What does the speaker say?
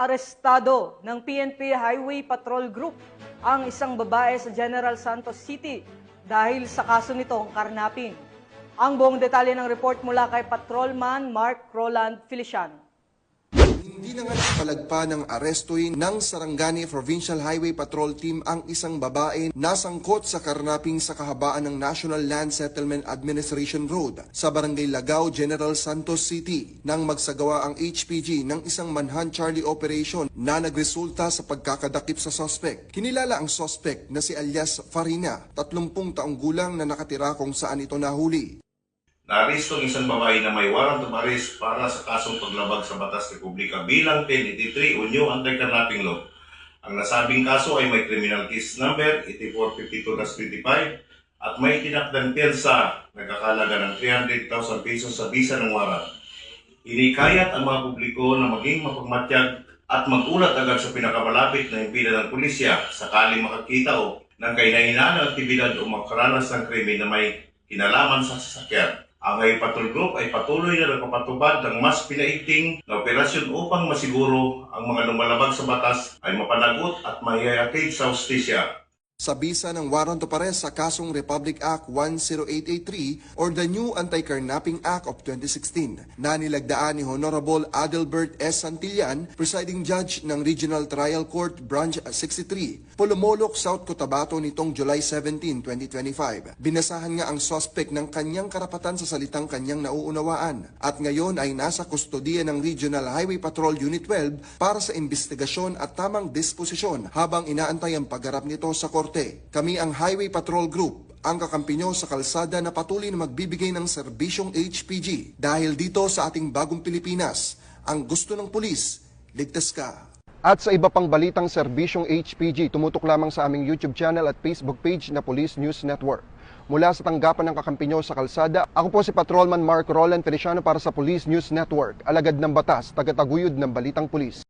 Arestado ng PNP Highway Patrol Group ang isang babae sa General Santos City dahil sa kaso nitong karnaping. Ang buong detalye ng report mula kay Patrolman Mark Roland Feliciano. Hindi na nga nakapalagpa ng arestuin ng Sarangani Provincial Highway Patrol Team ang isang babae na sangkot sa karnaping sa kahabaan ng National Land Settlement Administration Road sa Barangay Lagao, General Santos City nang magsagawa ang HPG ng isang manhunt Charlie operation na nagresulta sa pagkakadakip sa suspect. Kinilala ang suspect na si alias Farina, 30 taong gulang na nakatira kung saan ito nahuli. Naaresto ang isang babae na may warrant of arrest para sa kasong paglabag sa Batas Republika bilang 1083 o New Anti-Kidnapping Law. Ang nasabing kaso ay may criminal case number 8452-25 at may tinakdang pensa na kakalaga ng 300,000 pesos sa bisa ng warrant. Inikayat ang mga publiko na maging mapagmatyag at magulat agad sa pinakamalapit na impida ng pulisya sakaling makakita o ng kainahinaan ng aktibidad o makaranas ng krimen na may kinalaman sa sasakyan. Ang Highway Patrol Group ay patuloy na nagpapatubad ng mas pinaigting na operasyon upang masiguro ang mga lumalabag sa batas ay mapanagot at maiakid sa hustisya. Sa bisa ng warrant of arrest sa kasong Republic Act 10883 or the New Anti-Kidnapping Act of 2016 na nilagdaan ni Honorable Adelbert S. Santillan, presiding judge ng Regional Trial Court Branch 63, Polomolok, South Cotabato nitong July 17, 2025. Binasahan nga ang suspect ng kanyang karapatan sa salitang kanyang nauunawaan at ngayon ay nasa kustodiya ng Regional Highway Patrol Unit 12 para sa investigasyon at tamang disposisyon habang inaantay ang pagharap nito sa korte. Kami ang Highway Patrol Group, ang kakampi nyo sa kalsada na patuloy na magbibigay ng serbisyong HPG. Dahil dito sa ating bagong Pilipinas, ang gusto ng pulis, ligtas ka. At sa iba pang balitang serbisyong HPG, tumutok lamang sa aming YouTube channel at Facebook page na Police News Network. Mula sa tanggapan ng kakampi nyo sa kalsada, ako po si Patrolman Mark Roland Feliciano para sa Police News Network, alagad ng batas, tagataguyod ng balitang pulis.